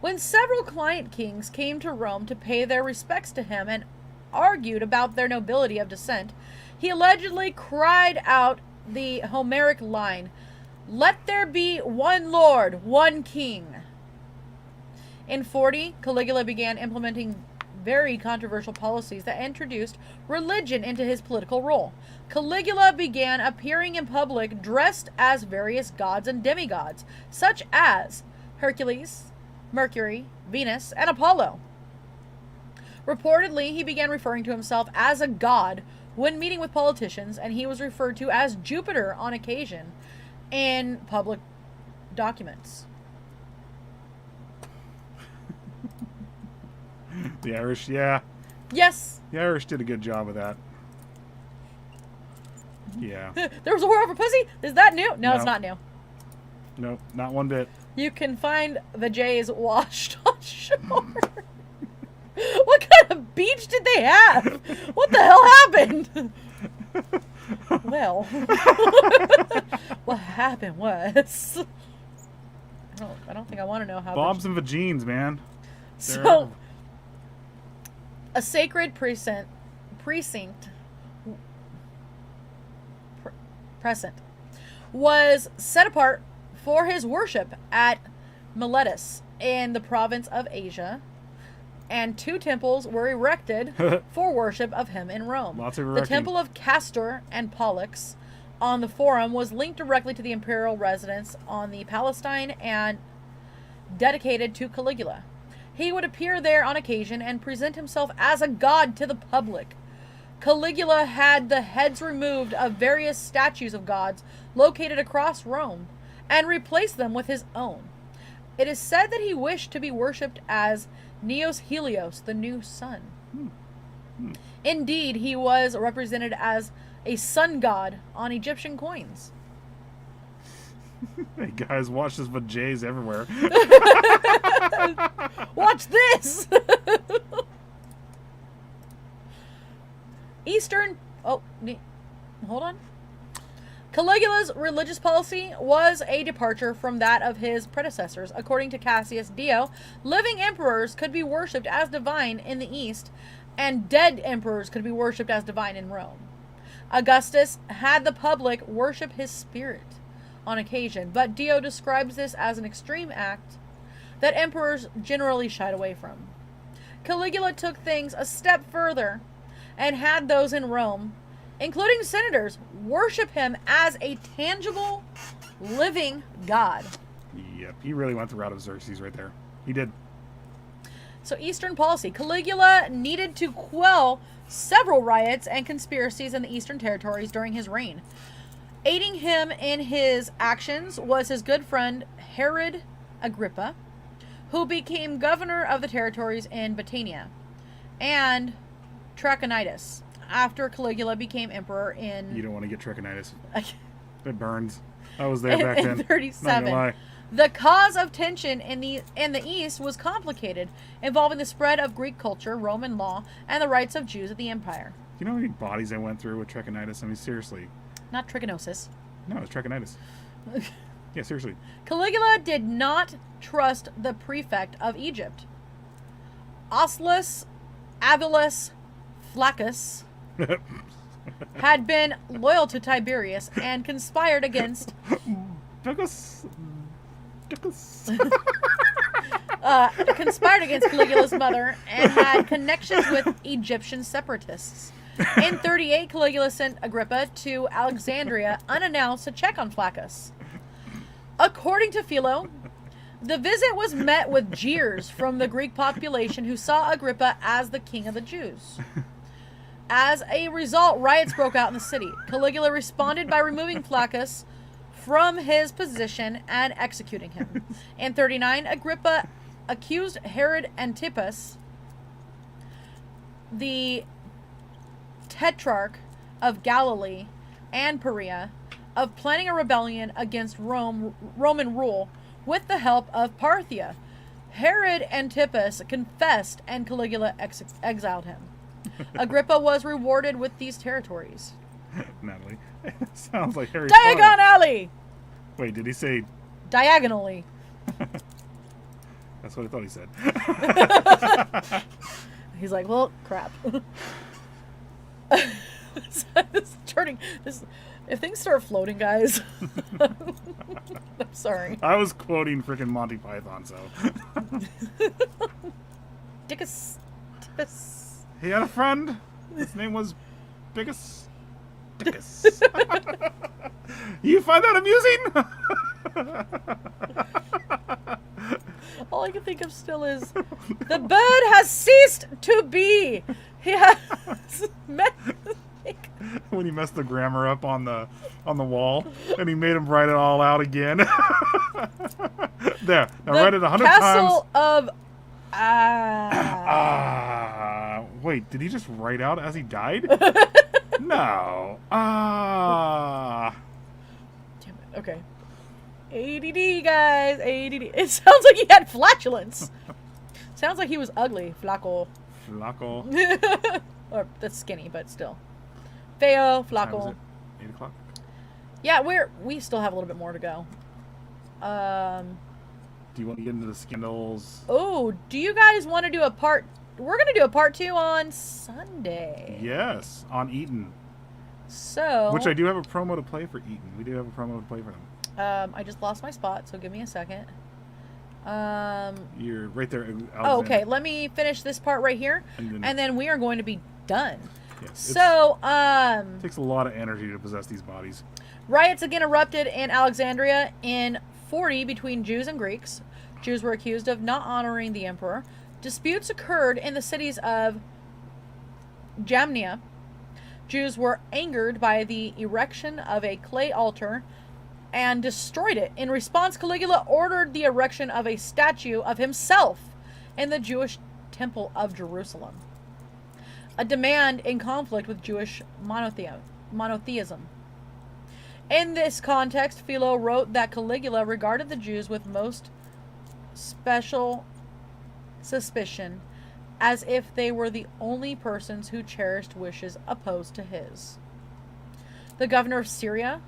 When several client kings came to Rome to pay their respects to him and argued about their nobility of descent, he allegedly cried out the Homeric line, "Let there be one Lord, one King." In 40, Caligula began implementing very controversial policies that introduced religion into his political role. Caligula began appearing in public dressed as various gods and demigods, such as Hercules, Mercury, Venus, and Apollo. Reportedly, he began referring to himself as a god when meeting with politicians, and he was referred to as Jupiter on occasion in public documents. The Irish, yeah. Yes. The Irish did a good job of that. Yeah. There was a war over pussy? Is that new? No, it's not new. Nope, not one bit. You can find the Jays washed on shore. What kind of beach did they have? What the hell happened? Well, what happened was... I don't think I want to know how... Bobs and vagines, man. So, a sacred present was set apart for his worship at Miletus in the province of Asia, and 2 temples were erected for worship of him in Rome. Lots of the temple of Castor and Pollux on the Forum was linked directly to the imperial residence on the Palestine and dedicated to Caligula. He would appear there on occasion and present himself as a god to the public. Caligula had the heads removed of various statues of gods located across Rome and replaced them with his own. It is said that he wished to be worshipped as Neos Helios, the new sun. Indeed, he was represented as a sun god on Egyptian coins. Hey guys, watch this with J's everywhere. Watch this! Eastern... Oh, hold on. Caligula's religious policy was a departure from that of his predecessors. According to Cassius Dio, living emperors could be worshipped as divine in the East, and dead emperors could be worshipped as divine in Rome. Augustus had the public worship his spirit on occasion, but Dio describes this as an extreme act that emperors generally shied away from. Caligula took things a step further and had those in Rome, including senators, worship him as a tangible, living god. Yep, he really went the route of Xerxes right there. He did. So, Eastern policy. Caligula needed to quell several riots and conspiracies in the Eastern territories during his reign. Aiding him in his actions was his good friend Herod Agrippa, who became governor of the territories in Batanea, and Trachonitis, after Caligula became emperor in... You don't want to get Trachonitis. It burns. I was there back then. In 37. The cause of tension in the East was complicated, involving the spread of Greek culture, Roman law, and the rights of Jews at the empire. Do you know how many bodies I went through with Trachonitis? I mean, seriously. Not trichinosis. No, it's Trachonitis. Yeah, seriously. Caligula did not trust the prefect of Egypt, Aulus Avius Flaccus, had been loyal to Tiberius and conspired against Caligula's mother and had connections with Egyptian separatists. In 38, Caligula sent Agrippa to Alexandria unannounced to check on Flaccus. According to Philo, the visit was met with jeers from the Greek population who saw Agrippa as the king of the Jews. As a result, riots broke out in the city. Caligula responded by removing Flaccus from his position and executing him. In 39, Agrippa accused Herod Antipas, the tetrarch of Galilee and Perea, of planning a rebellion against Roman rule with the help of Parthia. Herod Antipas confessed and Caligula exiled him. Agrippa was rewarded with these territories. Natalie, sounds like Harry Potter. Diagonally! Wait, did he say... Diagonally. That's what I thought he said. He's like, well, crap. It's turning... If things start floating, guys... I'm sorry. I was quoting freaking Monty Python, so... Dickus... He had a friend. His name was Biggus. Dickus. You find that amusing? All I can think of still is the bird has ceased to be. He has when he messed the grammar up on the wall and he made him write it all out again. There. Now write it 100 times. Castle of wait, did he just write out as he died? No. Damn it. Okay. ADD, guys. ADD. It sounds like he had flatulence. Sounds like he was ugly. Flaco. Or that's skinny, but still. Feo, Flaco. 8 o'clock? Yeah, we still have a little bit more to go. Do you want to get into the scandals? Oh, do you guys want to do a part... We're going to do a part 2 on Sunday. Yes, on Eaton. So... Which I do have a promo to play for Eaton. We do have a promo to play for them. I just lost my spot, so give me a second. You're right there. Oh, okay. Let me finish this part right here, and then we are going to be done. Yes, so, it takes a lot of energy to possess these bodies. Riots again erupted in Alexandria in 40 between Jews and Greeks. Jews were accused of not honoring the emperor. Disputes occurred in the cities of Jamnia. Jews were angered by the erection of a clay altar and destroyed it. In response, Caligula ordered the erection of a statue of himself in the Jewish temple of Jerusalem, a demand in conflict with Jewish monotheism. In this context, Philo wrote that Caligula regarded the Jews with most special suspicion, as if they were the only persons who cherished wishes opposed to his. The governor of Syria,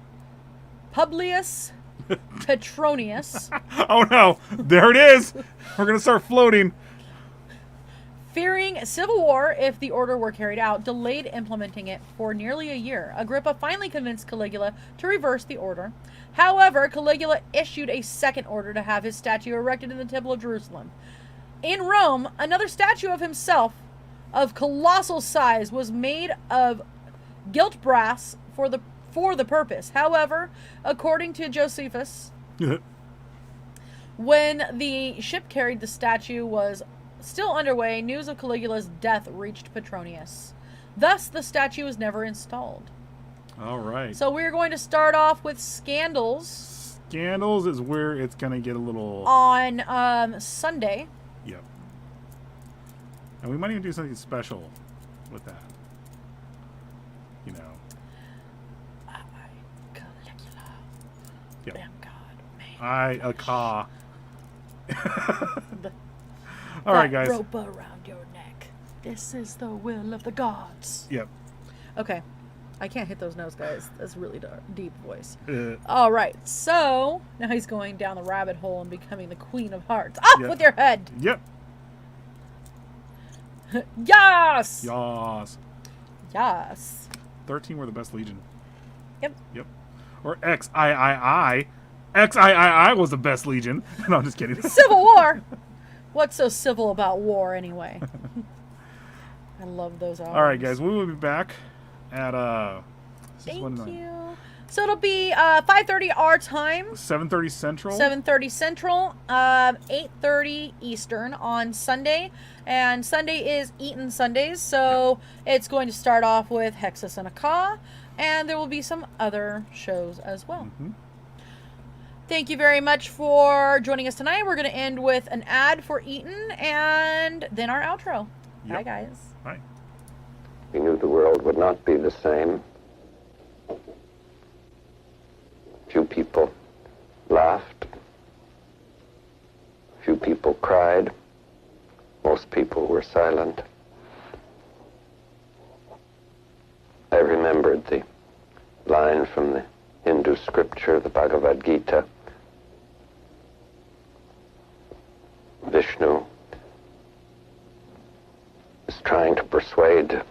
Publius Petronius, Oh no, there it is. We're gonna start floating. fearing civil war if the order were carried out, delayed implementing it for nearly a year. Agrippa finally convinced Caligula to reverse the order. However, Caligula issued a second order to have his statue erected in the Temple of Jerusalem. In Rome, another statue of himself of colossal size was made of gilt brass for the purpose. However, according to Josephus, when the ship carried the statue was still underway, news of Caligula's death reached Petronius. Thus, the statue was never installed. All right. So we're going to start off with scandals. Scandals is where it's gonna get a little. On Sunday. Yep. And we might even do something special with that. You know. I, Caligula, Yep. am God, man. A caw. The- All right, that guys. rope around your neck. This is the will of the gods. Yep. Okay. I can't hit those notes, guys. That's really deep voice. Uh, All right. So now he's going down the rabbit hole and becoming the queen of hearts. Up Yep. with your head. Yep. Yes. Yas. Yes. 13 were the best legion. Yep. Yep. Or XIII. XIII was the best legion. No, I'm just kidding. Civil War. What's so civil about war anyway? I love those albums. All right, guys. We will be back at Thank you. So it'll be 5:30 our time, 7:30 Central. 7:30 Central, 8:30 Eastern on Sunday. And Sunday is Eaton Sundays, so it's going to start off with Hexus and Aka, and there will be some other shows as well. Mm-hmm. Thank you very much for joining us tonight. We're going to end with an ad for Eaton and then our outro. Yep. Bye, guys. Bye. We knew the world would not be the same. Few people laughed. Few people cried. Most people were silent. I remembered the line from the Hindu scripture, the Bhagavad Gita. Vishnu is trying to persuade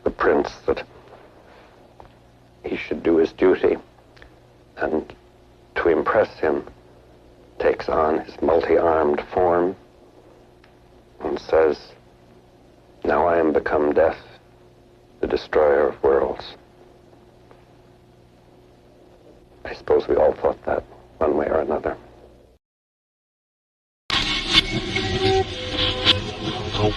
the prince that he should do his duty, and to impress him takes on his multi-armed form and says, "Now I am become death, the destroyer of worlds." I suppose we all thought that one way or another. Oh.